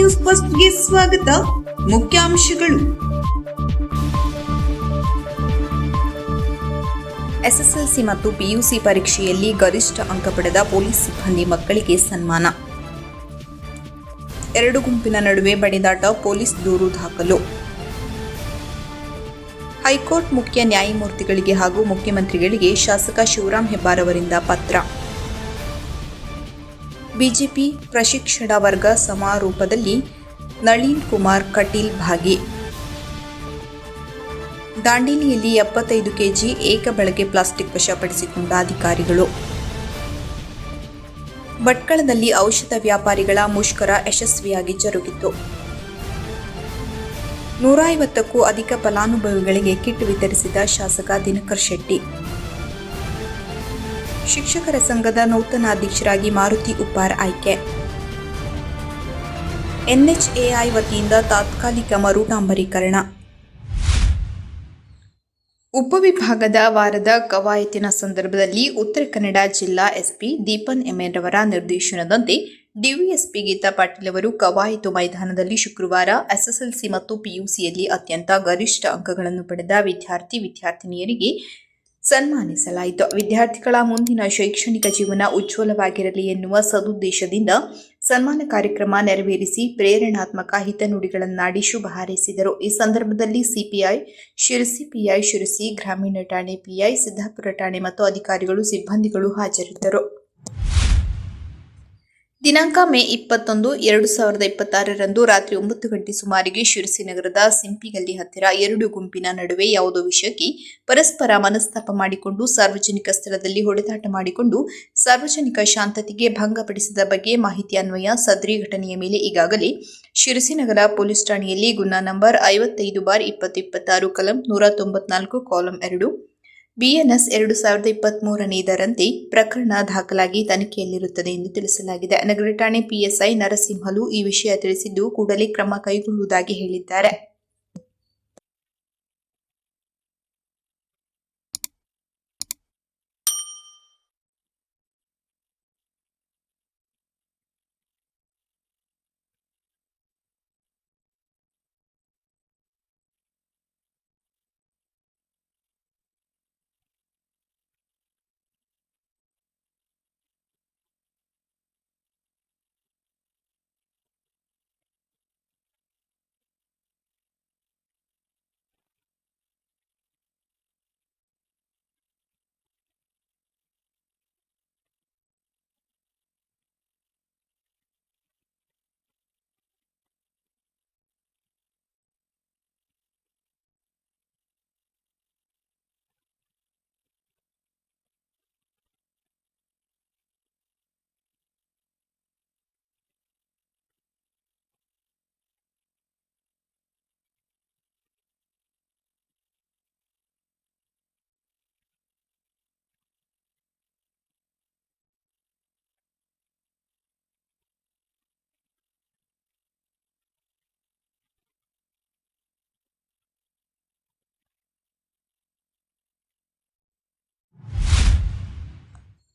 News ಫಸ್ಟ್ಗೆ ಸ್ವಾಗತ. ಮುಖ್ಯಾಂಶಗಳು. ಎಸ್ಎಸ್ಎಲ್ಸಿ ಮತ್ತು ಪಿಯುಸಿ ಪರೀಕ್ಷೆಯಲ್ಲಿ ಗರಿಷ್ಠ ಅಂಕ ಪಡೆದ ಪೊಲೀಸ್ ಸಿಬ್ಬಂದಿ ಮಕ್ಕಳಿಗೆ ಸನ್ಮಾನ. 2 ಗುಂಪಿನ ನಡುವೆ ಬಡಿದಾಟ, ಪೊಲೀಸ್ ದೂರು ದಾಖಲು. ಹೈಕೋರ್ಟ್ ಮುಖ್ಯ ನ್ಯಾಯಮೂರ್ತಿಗಳಿಗೆ ಹಾಗೂ ಮುಖ್ಯಮಂತ್ರಿಗಳಿಗೆ ಶಾಸಕ ಶಿವರಾಂ ಹೆಬ್ಬಾರ್ ಅವರಿಂದ ಪತ್ರ. ಬಿಜೆಪಿ ಪ್ರಶಿಕ್ಷಣ ವರ್ಗ ಸಮಾರೋಪದಲ್ಲಿ ನಳಿನ್ ಕುಮಾರ್ ಕಟೀಲ್ ಭಾಗಿ. ದಾಂಡೇಲಿಯಲ್ಲಿ 75 ಕೆಜಿ ಏಕಬಳಕೆ ಪ್ಲಾಸ್ಟಿಕ್ ವಶಪಡಿಸಿಕೊಂಡ ಅಧಿಕಾರಿಗಳು. ಭಟ್ಕಳದಲ್ಲಿ ಔಷಧ ವ್ಯಾಪಾರಿಗಳ ಮುಷ್ಕರ ಯಶಸ್ವಿಯಾಗಿ ಜರುಗಿತು. 150ಕ್ಕೂ ಅಧಿಕ ಫಲಾನುಭವಿಗಳಿಗೆ ಕಿಟ್ ವಿತರಿಸಿದ ಶಾಸಕ ದಿನಕರ್ ಶೆಟ್ಟಿ. ಶಿಕ್ಷಕರ ಸಂಘದ ನೂತನ ಅಧ್ಯಕ್ಷರಾಗಿ ಮಾರುತಿ ಉಪ್ಪಾರ್ ಆಯ್ಕೆ. ಎನ್ಎಚ್ಎಐ ವತಿಯಿಂದ ತಾತ್ಕಾಲಿಕ ಮರು ಡಾಂಬರೀಕರಣ. ಉಪವಿಭಾಗದ ವಾರದ ಕವಾಯತಿನ ಸಂದರ್ಭದಲ್ಲಿ ಉತ್ತರ ಕನ್ನಡ ಜಿಲ್ಲಾ ಎಸ್ಪಿ ದೀಪನ್ ಎಂಎನ್ ರವರ ನಿರ್ದೇಶನದಂತೆ ಡಿವಿಎಸ್ಪಿ ಗೀತಾ ಪಾಟೀಲ್ ಅವರು ಕವಾಯತು ಮೈದಾನದಲ್ಲಿ ಶುಕ್ರವಾರ ಎಸ್ಎಸ್ಎಲ್ಸಿ ಮತ್ತು ಪಿಯುಸಿಯಲ್ಲಿ ಅತ್ಯಂತ ಗರಿಷ್ಠ ಅಂಕಗಳನ್ನು ಪಡೆದ ವಿದ್ಯಾರ್ಥಿನಿಯರಿಗೆ ಸನ್ಮಾನಿಸಲಾಯಿತು. ವಿದ್ಯಾರ್ಥಿಗಳ ಮುಂದಿನ ಶೈಕ್ಷಣಿಕ ಜೀವನ ಉಜ್ವಲವಾಗಿರಲಿ ಎನ್ನುವ ಸದುದ್ದೇಶದಿಂದ ಸನ್ಮಾನ ಕಾರ್ಯಕ್ರಮ ನೆರವೇರಿಸಿ ಪ್ರೇರಣಾತ್ಮಕ ಹಿತನುಡಿಗಳನ್ನಾಡಿ ಶುಭ ಹಾರೈಸಿದರು. ಈ ಸಂದರ್ಭದಲ್ಲಿ ಸಿಪಿಐ ಶಿರಸಿ, ಪಿಐ ಶಿರಸಿ, ಗ್ರಾಮೀಣ ಠಾಣೆ ಪಿಐ, ಸಿದ್ದಾಪುರ ಠಾಣೆ ಮತ್ತು ಅಧಿಕಾರಿಗಳು, ಸಿಬ್ಬಂದಿಗಳು ಹಾಜರಿದ್ದರು. ದಿನಾಂಕ ಮೇ 21, 2026ರಂದು ರಾತ್ರಿ 9 ಗಂಟೆ ಸುಮಾರಿಗೆ ಶಿರಸಿ ನಗರದ ಸಿಂಪಿಗಲ್ಲಿ ಹತ್ತಿರ 2 ಗುಂಪಿನ ನಡುವೆ ಯಾವುದೋ ವಿಷಯಕ್ಕೆ ಪರಸ್ಪರ ಮನಸ್ತಾಪ ಮಾಡಿಕೊಂಡು ಸಾರ್ವಜನಿಕ ಸ್ಥಳದಲ್ಲಿ ಹೊಡೆದಾಟ ಮಾಡಿಕೊಂಡು ಸಾರ್ವಜನಿಕ ಶಾಂತತೆಗೆ ಭಂಗಪಡಿಸಿದ ಬಗ್ಗೆ ಮಾಹಿತಿ ಅನ್ವಯ ಸದರಿ ಘಟನೆಯ ಮೇಲೆ ಈಗಾಗಲೇ ಶಿರಸಿ ನಗರ ಪೊಲೀಸ್ ಠಾಣೆಯಲ್ಲಿ ಗುನ್ನಾ ನಂಬರ್ 55/2026 ಕಲಂ 194 ಕಾಲಂ 2 ಬಿಎನ್ಎಸ್ 2023ರಂತೆ ಪ್ರಕರಣ ದಾಖಲಾಗಿ ತನಿಖೆಯಲ್ಲಿರುತ್ತದೆ ಎಂದು ತಿಳಿಸಲಾಗಿದೆ. ನಗರ ಠಾಣೆ ಪಿಎಸ್ಐ ನರಸಿಂಹಲು ಈ ವಿಷಯ ತಿಳಿಸಿದ್ದು ಕೂಡಲೇ ಕ್ರಮ ಕೈಗೊಳ್ಳುವುದಾಗಿ ಹೇಳಿದ್ದಾರೆ.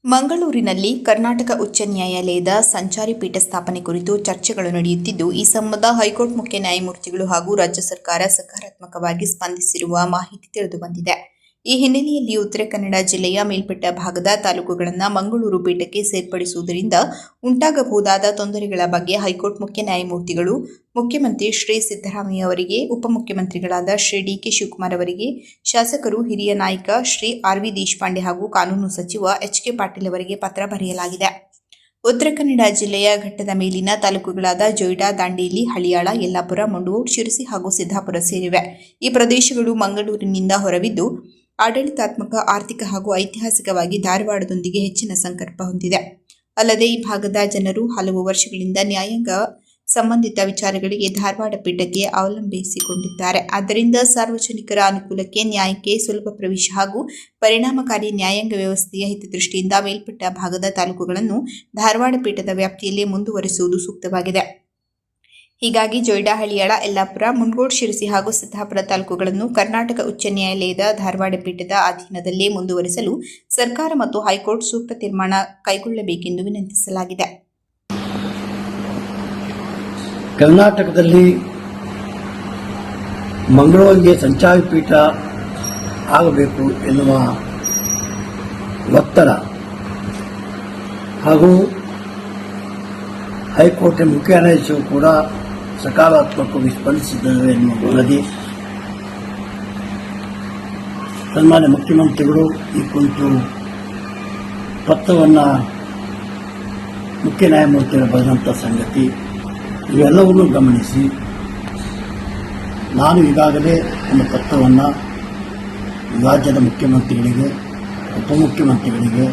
ಮಂಗಳೂರಿನಲ್ಲಿ ಕರ್ನಾಟಕ ಉಚ್ಚ ನ್ಯಾಯಾಲಯದ ಸಂಚಾರಿ ಪೀಠ ಸ್ಥಾಪನೆ ಕುರಿತು ಚರ್ಚೆಗಳು ನಡೆಯುತ್ತಿದ್ದು, ಈ ಸಂಬಂಧ ಹೈಕೋರ್ಟ್ ಮುಖ್ಯ ನ್ಯಾಯಮೂರ್ತಿಗಳು ಹಾಗೂ ರಾಜ್ಯ ಸರ್ಕಾರ ಸಕಾರಾತ್ಮಕವಾಗಿ ಸ್ಪಂದಿಸಿರುವ ಮಾಹಿತಿ ತಿಳಿದುಬಂದಿದೆ. ಈ ಹಿನ್ನೆಲೆಯಲ್ಲಿ ಉತ್ತರ ಕನ್ನಡ ಜಿಲ್ಲೆಯ ಮೇಲ್ಪಟ್ಟ ಭಾಗದ ತಾಲೂಕುಗಳನ್ನು ಮಂಗಳೂರು ಪೀಠಕ್ಕೆ ಸೇರ್ಪಡಿಸುವುದರಿಂದ ಉಂಟಾಗಬಹುದಾದ ತೊಂದರೆಗಳ ಬಗ್ಗೆ ಹೈಕೋರ್ಟ್ ಮುಖ್ಯ ನ್ಯಾಯಮೂರ್ತಿಗಳು ಮುಖ್ಯಮಂತ್ರಿ ಶ್ರೀ ಸಿದ್ದರಾಮಯ್ಯ ಅವರಿಗೆ, ಉಪಮುಖ್ಯಮಂತ್ರಿಗಳಾದ ಶ್ರೀ ಡಿಕೆ ಶಿವಕುಮಾರ್ ಅವರಿಗೆ, ಶಾಸಕರು, ಹಿರಿಯ ನಾಯಕ ಶ್ರೀ ಆರ್.ವಿ. ದೇಶಪಾಂಡೆ ಹಾಗೂ ಕಾನೂನು ಸಚಿವ ಎಚ್.ಕೆ. ಪಾಟೀಲ್ ಅವರಿಗೆ ಪತ್ರ ಬರೆಯಲಾಗಿದೆ. ಉತ್ತರ ಕನ್ನಡ ಜಿಲ್ಲೆಯ ಘಟ್ಟದ ಮೇಲಿನ ತಾಲೂಕುಗಳಾದ ಜೊಯ್ಡಾ, ದಾಂಡೇಲಿ, ಹಳಿಯಾಳ, ಯಲ್ಲಾಪುರ, ಮುಂಡಗೋಡ, ಶಿರಸಿ ಹಾಗೂ ಸಿದ್ದಾಪುರ ಸೇರಿವೆ. ಈ ಪ್ರದೇಶಗಳು ಮಂಗಳೂರಿನಿಂದ ಹೊರಬಿದ್ದು ಆಡಳಿತಾತ್ಮಕ, ಆರ್ಥಿಕ ಹಾಗೂ ಐತಿಹಾಸಿಕವಾಗಿ ಧಾರವಾಡದೊಂದಿಗೆ ಹೆಚ್ಚಿನ ಸಂಪರ್ಕ ಹೊಂದಿದೆ. ಅಲ್ಲದೆ ಈ ಭಾಗದ ಜನರು ಹಲವು ವರ್ಷಗಳಿಂದ ನ್ಯಾಯಾಂಗ ಸಂಬಂಧಿತ ವಿಚಾರಗಳಿಗೆ ಧಾರವಾಡ ಪೀಠಕ್ಕೆ ಅವಲಂಬಿಸಿಕೊಂಡಿದ್ದಾರೆ. ಆದ್ದರಿಂದ ಸಾರ್ವಜನಿಕರ ಅನುಕೂಲಕ್ಕೆ, ನ್ಯಾಯಕ್ಕೆ ಸುಲಭ ಪ್ರವೇಶ ಹಾಗೂ ಪರಿಣಾಮಕಾರಿ ನ್ಯಾಯಾಂಗ ವ್ಯವಸ್ಥೆಯ ಹಿತದೃಷ್ಟಿಯಿಂದ ಮೇಲ್ಪಟ್ಟ ಭಾಗದ ತಾಲೂಕುಗಳನ್ನು ಧಾರವಾಡ ಪೀಠದ ವ್ಯಾಪ್ತಿಯಲ್ಲೇ ಮುಂದುವರಿಸುವುದು ಸೂಕ್ತವಾಗಿದೆ. ಹೀಗಾಗಿ ಜೊಯ್ಡಾ, ಹಳಿಯಾಳ, ಯಲ್ಲಾಪುರ, ಮುಂಡಗೋಡ, ಶಿರಸಿ ಹಾಗೂ ಸಿದ್ದಾಪುರ ತಾಲೂಕುಗಳನ್ನು ಕರ್ನಾಟಕ ಉಚ್ಚ ನ್ಯಾಯಾಲಯದ ಧಾರವಾಡ ಪೀಠದ ಅಧೀನದಲ್ಲೇ ಮುಂದುವರಿಸಲು ಸರ್ಕಾರ ಮತ್ತು ಹೈಕೋರ್ಟ್ ಸೂಕ್ತ ತೀರ್ಮಾನ ಕೈಗೊಳ್ಳಬೇಕೆಂದು ವಿನಂತಿಸಲಾಗಿದೆ. ಕರ್ನಾಟಕದಲ್ಲಿ ಮಂಗಳೂರಿಗೆ ಸಂಚಾರಿ ಪೀಠ ಆಗಬೇಕು ಎನ್ನುವ ಒತ್ತಡ ಹಾಗೂ ಹೈಕೋರ್ಟ್ ಮುಖ್ಯ ನ್ಯಾಯಾಧೀಶರು ಕೂಡ ಸಕಾರಾತ್ಮಕವಾಗಿ ಸ್ಪಂದಿಸಿದ್ದಾರೆ ಎನ್ನುವ ವರದಿ. ಸನ್ಮಾನ್ಯ ಮುಖ್ಯಮಂತ್ರಿಗಳು ಈ ಕುರಿತು ಪತ್ರವನ್ನು ಮುಖ್ಯ ನ್ಯಾಯಮೂರ್ತಿಗಳು ಬರೆದಂಥ ಸಂಗತಿ ಇವೆಲ್ಲವನ್ನೂ ಗಮನಿಸಿ ನಾನು ಈಗಾಗಲೇ ಒಂದು ಪತ್ರವನ್ನು ರಾಜ್ಯದ ಮುಖ್ಯಮಂತ್ರಿಗಳಿಗೆ, ಉಪಮುಖ್ಯಮಂತ್ರಿಗಳಿಗೆ,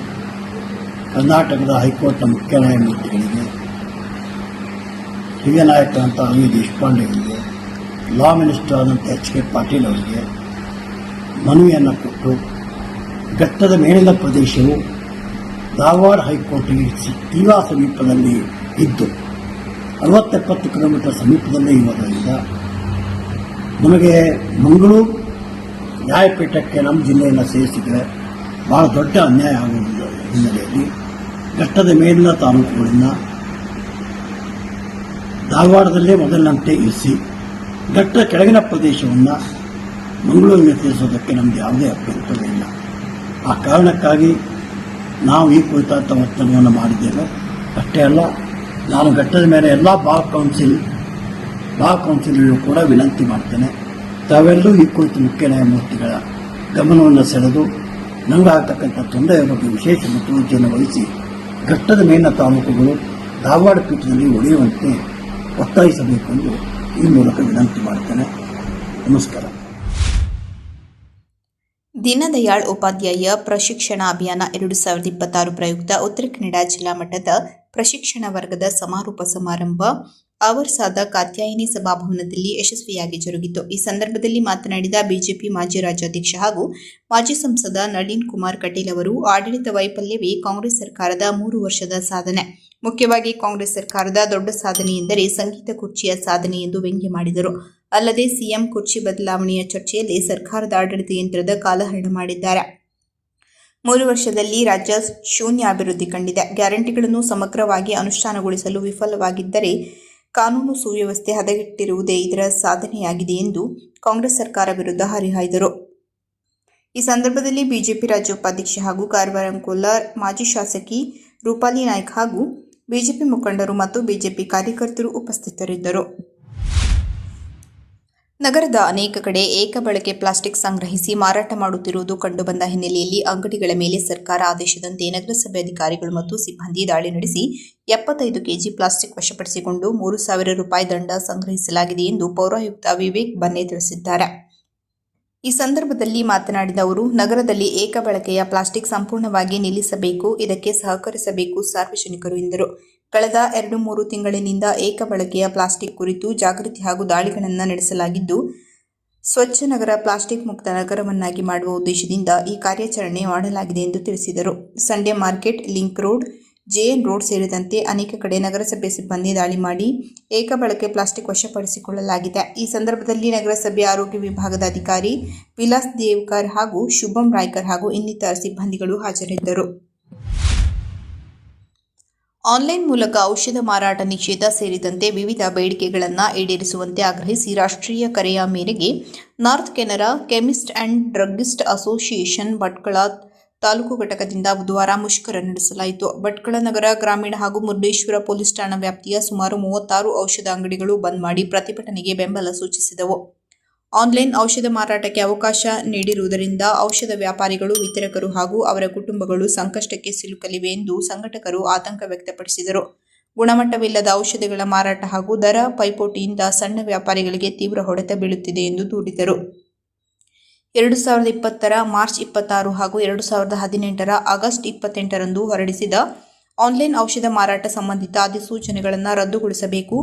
ಕರ್ನಾಟಕದ ಹೈಕೋರ್ಟ್ನ ಮುಖ್ಯ ನ್ಯಾಯಮೂರ್ತಿಗಳಿಗೆ, ಹಿರಿಯ ನಾಯಕರಂಥ ಅವಿ ದೇಶಪಾಂಡೆ ಅವರಿಗೆ, ಲಾ ಮಿನಿಸ್ಟರ್ ಆದಂಥ H.K. ಪಾಟೀಲ್ ಅವರಿಗೆ ಮನವಿಯನ್ನು ಕೊಟ್ಟು ಘಟ್ಟದ ಮೇಲಿನ ಪ್ರದೇಶವು ಧಾರವಾಡ ಹೈಕೋರ್ಟ್ಗೆ ತೀರಾ ಸಮೀಪದಲ್ಲಿ ಇದ್ದು 60-70 ಕಿಲೋಮೀಟರ್ ಸಮೀಪದಲ್ಲೇ ಇರೋದರಿಂದ ನಮಗೆ ಮಂಗಳೂರು ನ್ಯಾಯಪೀಠಕ್ಕೆ ನಮ್ಮ ಜಿಲ್ಲೆಯನ್ನು ಸೇರಿಸಿದರೆ ಭಾಳ ದೊಡ್ಡ ಅನ್ಯಾಯ ಆಗುವ ಹಿನ್ನೆಲೆಯಲ್ಲಿ ಘಟ್ಟದ ಮೇಲಿನ ತಾಲೂಕುಗಳನ್ನು ಧಾರವಾಡದಲ್ಲೇ ಮೊದಲಿನಂತೆ ಇರಿಸಿ ಘಟ್ಟದ ಕೆಳಗಿನ ಪ್ರದೇಶವನ್ನು ಮಂಗಳೂರಿಗೆ ಸೇರಿಸೋದಕ್ಕೆ ನಮಗೆ ಯಾವುದೇ ಅಭ್ಯಂತರವಿಲ್ಲ. ಆ ಕಾರಣಕ್ಕಾಗಿ ನಾವು ಈ ಕುರಿತಾದ ಒತ್ತಡವನ್ನು ಮಾಡಿದ್ದೇವೆ. ಅಷ್ಟೇ ಅಲ್ಲ, ನಾನು ಘಟ್ಟದ ಮೇಲೆ ಎಲ್ಲ ಬಾರ್ ಕೌನ್ಸಿಲ್ಗೂ ಕೂಡ ವಿನಂತಿ ಮಾಡ್ತೇನೆ, ತಾವೆಲ್ಲರೂ ಈ ಕುರಿತು ಮುಖ್ಯ ನ್ಯಾಯಮೂರ್ತಿಗಳ ಗಮನವನ್ನು ಸೆಳೆದು ನಮಗಾಗತಕ್ಕಂಥ ತೊಂದರೆಯ ಬಗ್ಗೆ ವಿಶೇಷ ಮುತುವರ್ಜಿಯನ್ನು ವಹಿಸಿ ಘಟ್ಟದ ಮೇಲಿನ ತಾಲೂಕುಗಳು ಧಾರವಾಡ ಪೀಠದಲ್ಲಿ ಉಳಿಯುವಂತೆ ಒತ್ತಾಯಿಸಬೇಕು ಎಂದು ಈ ಮೂಲಕ ವಿನಂತಿ ಮಾಡ್ತೇನೆ. ನಮಸ್ಕಾರ. ದೀನದಯಾಳ್ ಉಪಾಧ್ಯಾಯ ಪ್ರಶಿಕ್ಷಣ ಅಭಿಯಾನ 2026 ಪ್ರಯುಕ್ತ ಉತ್ತರ ಕನ್ನಡ ಜಿಲ್ಲಾ ಮಟ್ಟದ ಪ್ರಶಿಕ್ಷಣ ವರ್ಗದ ಸಮಾರೋಪ ಸಮಾರಂಭ ಆವರ್ಸಾದ ಕಾತ್ಯಾಯಿನಿ ಸಭಾಭವನದಲ್ಲಿ ಯಶಸ್ವಿಯಾಗಿ ಜರುಗಿತು. ಈ ಸಂದರ್ಭದಲ್ಲಿ ಮಾತನಾಡಿದ ಬಿಜೆಪಿ ಮಾಜಿ ರಾಜ್ಯಾಧ್ಯಕ್ಷ ಹಾಗೂ ಮಾಜಿ ಸಂಸದ ನಳಿನ್ ಕುಮಾರ್ ಕಟೀಲ್ ಅವರು, ಆಡಳಿತ ವೈಫಲ್ಯವೇ ಕಾಂಗ್ರೆಸ್ ಸರ್ಕಾರದ 3 ವರ್ಷದ ಸಾಧನೆ. ಮುಖ್ಯವಾಗಿ ಕಾಂಗ್ರೆಸ್ ಸರ್ಕಾರದ ದೊಡ್ಡ ಸಾಧನೆ ಎಂದರೆ ಸಂಗೀತ ಕುರ್ಚಿಯ ಸಾಧನೆ ಎಂದು ವ್ಯಂಗ್ಯ ಮಾಡಿದರು. ಅಲ್ಲದೆ ಸಿಎಂ ಕುರ್ಚಿ ಬದಲಾವಣೆಯ ಚರ್ಚೆಯಲ್ಲಿ ಸರ್ಕಾರದ ಆಡಳಿತ ಯಂತ್ರದ ಕಾಲಹರಣ ಮಾಡಿದ್ದಾರೆ. 3 ವರ್ಷದಲ್ಲಿ ರಾಜ್ಯ ಶೂನ್ಯ ಅಭಿವೃದ್ಧಿ ಕಂಡಿದೆ. ಗ್ಯಾರಂಟಿಗಳನ್ನು ಸಮಗ್ರವಾಗಿ ಅನುಷ್ಠಾನಗೊಳಿಸಲು ವಿಫಲವಾಗಿದ್ದರೆ ಕಾನೂನು ಸುವ್ಯವಸ್ಥೆ ಹದಗೆಟ್ಟಿರುವುದೇ ಇದರ ಸಾಧನೆಯಾಗಿದೆ ಎಂದು ಕಾಂಗ್ರೆಸ್ ಸರ್ಕಾರ ವಿರುದ್ಧ ಹರಿಹಾಯ್ದರು. ಈ ಸಂದರ್ಭದಲ್ಲಿ ಬಿಜೆಪಿ ರಾಜ್ಯ ಉಪಾಧ್ಯಕ್ಷ ಹಾಗೂ ಕಾರವಾರ ಕೋಲಾರ ಮಾಜಿ ಶಾಸಕಿ ರೂಪಾಲಿ ನಾಯ್ಕ್ ಹಾಗೂ ಬಿಜೆಪಿ ಮುಖಂಡರು ಮತ್ತು ಬಿಜೆಪಿ ಕಾರ್ಯಕರ್ತರು ಉಪಸ್ಥಿತರಿದ್ದರು. ನಗರದ ಅನೇಕ ಕಡೆ ಏಕಬಳಕೆ ಪ್ಲಾಸ್ಟಿಕ್ ಸಂಗ್ರಹಿಸಿ ಮಾರಾಟ ಮಾಡುತ್ತಿರುವುದು ಕಂಡುಬಂದ ಹಿನ್ನೆಲೆಯಲ್ಲಿ ಅಂಗಡಿಗಳ ಮೇಲೆ ಸರ್ಕಾರ ಆದೇಶದಂತೆ ನಗರಸಭೆ ಅಧಿಕಾರಿಗಳು ಮತ್ತು ಸಿಬ್ಬಂದಿ ದಾಳಿ ನಡೆಸಿ 75 ಕೆಜಿ ಪ್ಲಾಸ್ಟಿಕ್ ವಶಪಡಿಸಿಕೊಂಡು 3,000 ರೂಪಾಯಿ ದಂಡ ಸಂಗ್ರಹಿಸಲಾಗಿದೆ ಎಂದು ಪೌರಾಯುಕ್ತ ವಿವೇಕ್ ಬನ್ನೆ ತಿಳಿಸಿದ್ದಾರೆ. ಈ ಸಂದರ್ಭದಲ್ಲಿ ಮಾತನಾಡಿದ ಅವರು, ನಗರದಲ್ಲಿ ಏಕಬಳಕೆಯ ಪ್ಲಾಸ್ಟಿಕ್ ಸಂಪೂರ್ಣವಾಗಿ ನಿಲ್ಲಿಸಬೇಕು, ಇದಕ್ಕೆ ಸಹಕರಿಸಬೇಕು ಸಾರ್ವಜನಿಕರು ಎಂದರು. ಕಳೆದ 2-3 ತಿಂಗಳಿನಿಂದ ಏಕಬಳಕೆಯ ಪ್ಲಾಸ್ಟಿಕ್ ಕುರಿತು ಜಾಗೃತಿ ಹಾಗೂ ದಾಳಿಗಳನ್ನು ನಡೆಸಲಾಗಿದ್ದು, ಸ್ವಚ್ಛ ನಗರ ಪ್ಲಾಸ್ಟಿಕ್ ಮುಕ್ತ ನಗರವನ್ನಾಗಿ ಮಾಡುವ ಉದ್ದೇಶದಿಂದ ಈ ಕಾರ್ಯಾಚರಣೆ ಮಾಡಲಾಗಿದೆ ಎಂದು ತಿಳಿಸಿದರು. Sunday market, link road, JN road ಸೇರಿದಂತೆ ಅನೇಕ ಕಡೆ ನಗರಸಭೆ ಸಿಬ್ಬಂದಿ ದಾಳಿ ಮಾಡಿ ಏಕಬಳಕೆ ಪ್ಲಾಸ್ಟಿಕ್ ವಶಪಡಿಸಿಕೊಳ್ಳಲಾಗಿದೆ. ಈ ಸಂದರ್ಭದಲ್ಲಿ ನಗರಸಭೆ ಆರೋಗ್ಯ ವಿಭಾಗದ ಅಧಿಕಾರಿ ವಿಲಾಸ್ ದೇವ್ಕರ್ ಹಾಗೂ ಶುಭಂ ರಾಯ್ಕರ್ ಹಾಗೂ ಇನ್ನಿತರ ಸಿಬ್ಬಂದಿಗಳು ಹಾಜರಿದ್ದರು. ಆನ್ಲೈನ್ ಮೂಲಕ ಔಷಧ ಮಾರಾಟ ನಿಷೇಧ ಸೇರಿದಂತೆ ವಿವಿಧ ಬೇಡಿಕೆಗಳನ್ನು ಈಡೇರಿಸುವಂತೆ ಆಗ್ರಹಿಸಿ ರಾಷ್ಟ್ರೀಯ ಕರೆಯ ಮೇರೆಗೆ north Canara chemist and druggist association Bhatkal taluk ಘಟಕದಿಂದ ಬುಧವಾರ ಮುಷ್ಕರ ನಡೆಸಲಾಯಿತು. ಭಟ್ಕಳ ನಗರ, ಗ್ರಾಮೀಣ ಹಾಗೂ ಮುರುಡೇಶ್ವರ ಪೊಲೀಸ್ ಠಾಣಾ ವ್ಯಾಪ್ತಿಯ ಸುಮಾರು 36 ಔಷಧ ಅಂಗಡಿಗಳು ಬಂದ್ ಮಾಡಿ ಪ್ರತಿಭಟನೆಗೆ ಬೆಂಬಲ ಸೂಚಿಸಿದವು. ಆನ್ಲೈನ್ ಔಷಧ ಮಾರಾಟಕ್ಕೆ ಅವಕಾಶ ನೀಡಿರುವುದರಿಂದ ಔಷಧ ವ್ಯಾಪಾರಿಗಳು, ವಿತರಕರು ಹಾಗೂ ಅವರ ಕುಟುಂಬಗಳು ಸಂಕಷ್ಟಕ್ಕೆ ಸಿಲುಕಲಿವೆ ಎಂದು ಸಂಘಟಕರು ಆತಂಕ ವ್ಯಕ್ತಪಡಿಸಿದರು. ಗುಣಮಟ್ಟವಿಲ್ಲದ ಔಷಧಗಳ ಮಾರಾಟ ಹಾಗೂ ದರ ಪೈಪೋಟಿಯಿಂದ ಸಣ್ಣ ವ್ಯಾಪಾರಿಗಳಿಗೆ ತೀವ್ರ ಹೊಡೆತ ಬೀಳುತ್ತಿದೆ ಎಂದು ದೂರಿದರು. 2020ರ ಮಾರ್ಚ್ 26 ಹಾಗೂ 2018ರ ಆಗಸ್ಟ್ 28ರಂದು ಹೊರಡಿಸಿದ ಆನ್ಲೈನ್ ಔಷಧ ಮಾರಾಟ ಸಂಬಂಧಿತ ಅಧಿಸೂಚನೆಗಳನ್ನು ರದ್ದುಗೊಳಿಸಬೇಕು.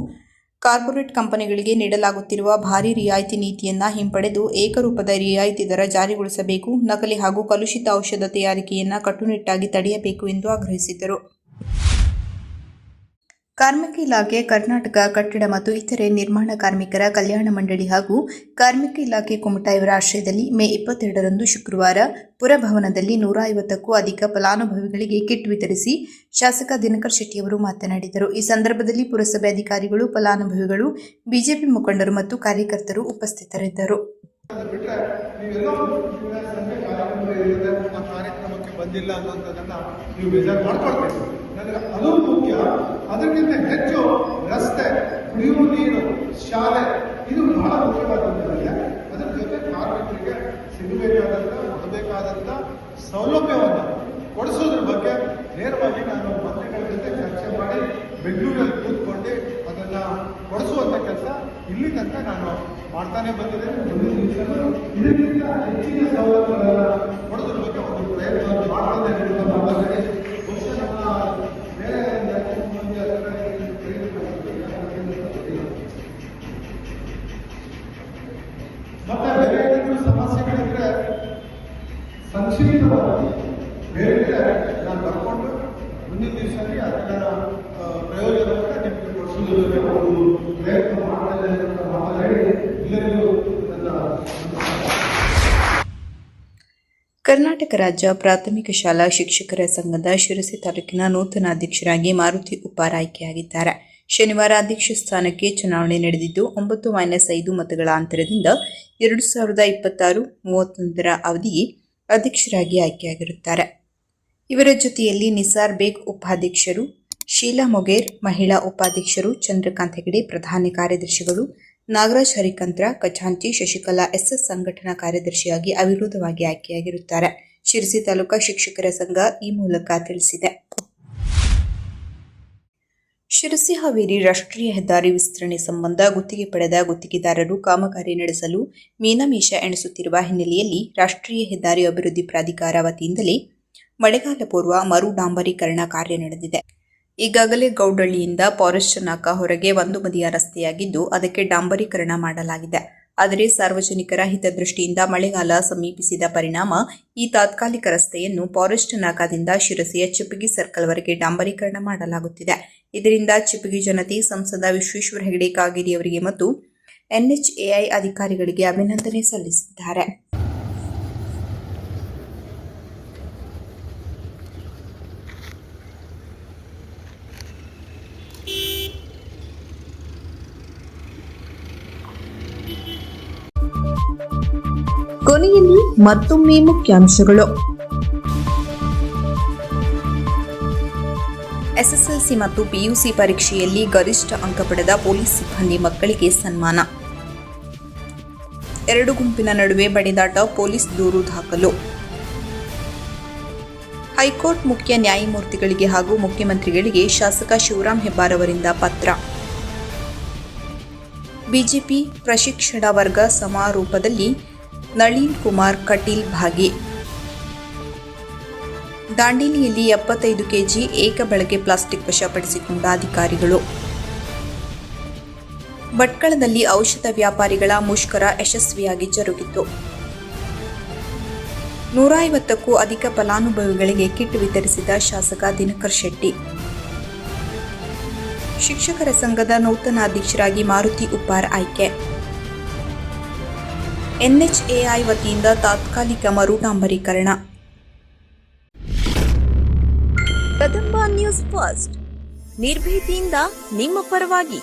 ಕಾರ್ಪೊರೇಟ್ ಕಂಪನಿಗಳಿಗೆ ನೀಡಲಾಗುತ್ತಿರುವ ಭಾರೀ ರಿಯಾಯಿತಿ ನೀತಿಯನ್ನು ಹಿಂಪಡೆದು ಏಕರೂಪದ ರಿಯಾಯಿತಿ ದರ ಜಾರಿಗೊಳಿಸಬೇಕು. ನಕಲಿ ಹಾಗೂ ಕಲುಷಿತ ಔಷಧ ತಯಾರಿಕೆಯನ್ನು ಕಟ್ಟುನಿಟ್ಟಾಗಿ ತಡೆಯಬೇಕು ಎಂದು ಆಗ್ರಹಿಸಿದರು. ಕಾರ್ಮಿಕ ಇಲಾಖೆ, ಕರ್ನಾಟಕ ಕಟ್ಟಡ ಮತ್ತು ಇತರೆ ನಿರ್ಮಾಣ ಕಾರ್ಮಿಕರ ಕಲ್ಯಾಣ ಮಂಡಳಿ ಹಾಗೂ ಕಾರ್ಮಿಕ ಇಲಾಖೆ ಕುಮಟಾ ಇವರ ಆಶ್ರಯದಲ್ಲಿ ಮೇ 22ರಂದು ಶುಕ್ರವಾರ ಪುರಭವನದಲ್ಲಿ 150ಕ್ಕೂ ಅಧಿಕ ಫಲಾನುಭವಿಗಳಿಗೆ ಕಿಟ್ ವಿತರಿಸಿ ಶಾಸಕ ದಿನಕರ್ ಶೆಟ್ಟಿಯವರು ಮಾತನಾಡಿದರು. ಈ ಸಂದರ್ಭದಲ್ಲಿ ಪುರಸಭೆ ಅಧಿಕಾರಿಗಳು, ಫಲಾನುಭವಿಗಳು, ಬಿಜೆಪಿ ಮುಖಂಡರು ಮತ್ತು ಕಾರ್ಯಕರ್ತರು ಉಪಸ್ಥಿತರಿದ್ದರು. ಕಾರ್ಯಕ್ರಮಕ್ಕೆ ಬಂದಿಲ್ಲ ಅನ್ನೋದನ್ನ ನೀವು ಬೇಜಾರು ಮಾಡ್ಕೊಳ್ಬೇಕು. ನನಗೆ ಅದು ಮುಖ್ಯ. ಅದಕ್ಕಿಂತ ಹೆಚ್ಚು ರಸ್ತೆ, ಕುಡಿಯುವ ನೀರು, ಶಾಲೆ ಇದು ಬಹಳ ಮುಖ್ಯವಾದಂಥದ್ದಿದೆ. ಅದರ ಜೊತೆ ಕಾರ್ಮಿಕರಿಗೆ ಸಿಗಬೇಕಾದಂಥ ಕೊಡಬೇಕಾದಂಥ ಸೌಲಭ್ಯವನ್ನು ಕೊಡಿಸೋದ್ರ ಬಗ್ಗೆ ನೇರವಾಗಿ ನಾನು ಮಂತ್ರಿಗಳ ಜೊತೆ ಚರ್ಚೆ ಮಾಡಿ ಬೆಂಗಳೂರಲ್ಲಿ ಕೂತ್ಕೊಂಡು ಅದನ್ನ ಕೊಡಿಸುವಂಥ ಕೆಲಸ ಇಲ್ಲಿ ತನಕ ನಾನು ಮಾಡ್ತಾನೆ ಬಂದಿದ್ದೇನೆ. ಇದಕ್ಕಿಂತ ಹೆಚ್ಚಿನ ಸೌಲಭ್ಯಗಳನ್ನು ಕೊಡೋದ್ರ ಬಗ್ಗೆ ಒಂದು ಪ್ರಯತ್ನವನ್ನು ಮಾಡ್ತಾನೆ ಮತ್ತೆ ಬೇರೆ ಏನಾದರೂ ಸಮಸ್ಯೆಗಳಿದ್ರೆ ಸಂಕ್ಷಿಪ್ತವಾಗಿ ಬೇರೆ ನಾನು ಬರ್ಕೊಂಡು ಮುಂದಿನ ದಿವಸದಲ್ಲಿ ಅದರ ಪ್ರಯೋಜನವನ್ನು ನಿಮಗೆ ಕೊಡಿಸುವುದಕ್ಕೆ ಒಂದು ಪ್ರಯತ್ನ ಮಾಡ್ತಾರೆ ಅಂತ ಮಾತಾಡಿ ಎಲ್ಲರಿಗೂ ಕರ್ನಾಟಕ ರಾಜ್ಯ ಪ್ರಾಥಮಿಕ ಶಾಲಾ ಶಿಕ್ಷಕರ ಸಂಘದ ಶಿರಸಿ ತಾಲೂಕಿನ ನೂತನ ಅಧ್ಯಕ್ಷರಾಗಿ ಮಾರುತಿ ಉಪ್ಪಾರ್ ಆಯ್ಕೆಯಾಗಿದ್ದಾರೆ. ಶನಿವಾರ ಅಧ್ಯಕ್ಷ ಸ್ಥಾನಕ್ಕೆ ಚುನಾವಣೆ ನಡೆದಿದ್ದು 9-5 ಮತಗಳ ಅಂತರದಿಂದ 2026-31 ಅವಧಿಗೆ ಅಧ್ಯಕ್ಷರಾಗಿ ಆಯ್ಕೆಯಾಗಿರುತ್ತಾರೆ. ಇವರ ಜೊತೆಯಲ್ಲಿ ನಿಸಾರ್ ಬೇಗ್ ಉಪಾಧ್ಯಕ್ಷರು, ಶೀಲಾ ಮೊಗೇರ್ ಮಹಿಳಾ ಉಪಾಧ್ಯಕ್ಷರು, ಚಂದ್ರಕಾಂತ್ ಹೆಗಡೆ ಪ್ರಧಾನ ಕಾರ್ಯದರ್ಶಿಗಳು, ನಾಗರಾಜ್ ಹರಿಕಂತ್ರ ಖಜಾಂಚಿ, ಶಶಿಕಲಾ ಎಸ್ಎಸ್ ಸಂಘಟನಾ ಕಾರ್ಯದರ್ಶಿಯಾಗಿ ಅವಿರೋಧವಾಗಿ ಆಯ್ಕೆಯಾಗಿರುತ್ತಾರೆ. ಶಿರಸಿ ತಾಲೂಕಾ ಶಿಕ್ಷಕರ ಸಂಘ ಈ ಮೂಲಕ ತಿಳಿಸಿದೆ. ಶಿರಸಿ ಹಾವೇರಿ ರಾಷ್ಟ್ರೀಯ ಹೆದ್ದಾರಿ ವಿಸ್ತರಣೆ ಸಂಬಂಧ ಗುತ್ತಿಗೆ ಪಡೆದ ಗುತ್ತಿಗೆದಾರರು ಕಾಮಗಾರಿ ನಡೆಸಲು ಮೀನಾಮೇಷ ಎಣಿಸುತ್ತಿರುವ ಹಿನ್ನೆಲೆಯಲ್ಲಿ ರಾಷ್ಟ್ರೀಯ ಹೆದ್ದಾರಿ ಅಭಿವೃದ್ಧಿ ಪ್ರಾಧಿಕಾರ ವತಿಯಿಂದಲೇ ಮಳೆಗಾಲ ಪೂರ್ವ ಮರು ಡಾಂಬರೀಕರಣ ಕಾರ್ಯ ನಡೆದಿದೆ. ಈಗಾಗಲೇ ಗೌಡಳ್ಳಿಯಿಂದ ಫಾರೆಸ್ಟ್ ನಾಕಾ ಹೊರಗೆ ಒಂದು ಬದಿಯ ರಸ್ತೆಯಾಗಿದ್ದು ಅದಕ್ಕೆ ಡಾಂಬರೀಕರಣ ಮಾಡಲಾಗಿದೆ. ಆದರೆ ಸಾರ್ವಜನಿಕರ ಹಿತದೃಷ್ಟಿಯಿಂದ ಮಳೆಗಾಲ ಸಮೀಪಿಸಿದ ಪರಿಣಾಮ ಈ ತಾತ್ಕಾಲಿಕ ರಸ್ತೆಯನ್ನು ಫಾರೆಸ್ಟ್ ನಾಕಾದಿಂದ ಶಿರಸಿಯ ಚಿಪ್ಪಗಿ ಸರ್ಕಲ್ವರೆಗೆ ಡಾಂಬರೀಕರಣ ಮಾಡಲಾಗುತ್ತಿದೆ. ಇದರಿಂದ ಚಿಪ್ಪಗಿ ಜನತೆ ಸಂಸದ ವಿಶ್ವೇಶ್ವರ ಹೆಗಡೆ ಕಾಗೇರಿ ಅವರಿಗೆ ಮತ್ತು NHAI ಅಧಿಕಾರಿಗಳಿಗೆ ಅಭಿನಂದನೆ ಸಲ್ಲಿಸಿದ್ದಾರೆ. ಕೊನೆಯಲ್ಲಿ ಮತ್ತೊಮ್ಮೆ ಮುಖ್ಯಾಂಶಗಳು. ಎಸ್ಎಸ್ಎಲ್ಸಿ ಮತ್ತು PUC ಪರೀಕ್ಷೆಯಲ್ಲಿ ಗರಿಷ್ಠ ಅಂಕ ಪಡೆದ ಪೊಲೀಸ್ ಸಿಬ್ಬಂದಿ ಮಕ್ಕಳಿಗೆ ಸನ್ಮಾನ. 2 ಗುಂಪಿನ ನಡುವೆ ಬಡಿದಾಟ, ಪೊಲೀಸ್ ದೂರು ದಾಖಲು. ಹೈಕೋರ್ಟ್ ಮುಖ್ಯ ನ್ಯಾಯಮೂರ್ತಿಗಳಿಗೆ ಹಾಗೂ ಮುಖ್ಯಮಂತ್ರಿಗಳಿಗೆ ಶಾಸಕ ಶಿವರಾಮ್ ಹೆಬ್ಬಾರ್ ಅವರಿಂದ ಪತ್ರ. ಬಿಜೆಪಿ ಪ್ರಶಿಕ್ಷಣ ವರ್ಗ ಸಮಾರೋಪದಲ್ಲಿ ನಳಿನ್ ಕುಮಾರ್ ಕಟೀಲ್ ಭಾಗಿ. ದಾಂಡೇಲಿಯಲ್ಲಿ 75 ಕೆಜಿ ಏಕಬಳಕೆ ಪ್ಲಾಸ್ಟಿಕ್ ವಶಪಡಿಸಿಕೊಂಡ ಅಧಿಕಾರಿಗಳು. ಭಟ್ಕಳದಲ್ಲಿ ಔಷಧ ವ್ಯಾಪಾರಿಗಳ ಮುಷ್ಕರ ಯಶಸ್ವಿಯಾಗಿ ಜರುಗಿತು. 150ಕ್ಕೂ ಅಧಿಕ ಫಲಾನುಭವಿಗಳಿಗೆ ಕಿಟ್ ವಿತರಿಸಿದ ಶಾಸಕ ದಿನಕರ್ ಶೆಟ್ಟಿ. ಶಿಕ್ಷಕರ ಸಂಘದ ನೂತನ ಅಧ್ಯಕ್ಷರಾಗಿ ಮಾರುತಿ ಉಪ್ಪಾರ್ ಆಯ್ಕೆ. NHAI ವತಿಯಿಂದ ತಾತ್ಕಾಲಿಕ ಮರು ಡಾಂಬರೀಕರಣ. ಕದಂಬ ನ್ಯೂಸ್ ಫಸ್ಟ್, ನಿರ್ಭೀತಿಯಿಂದ ನಿಮ್ಮ ಪರವಾಗಿ.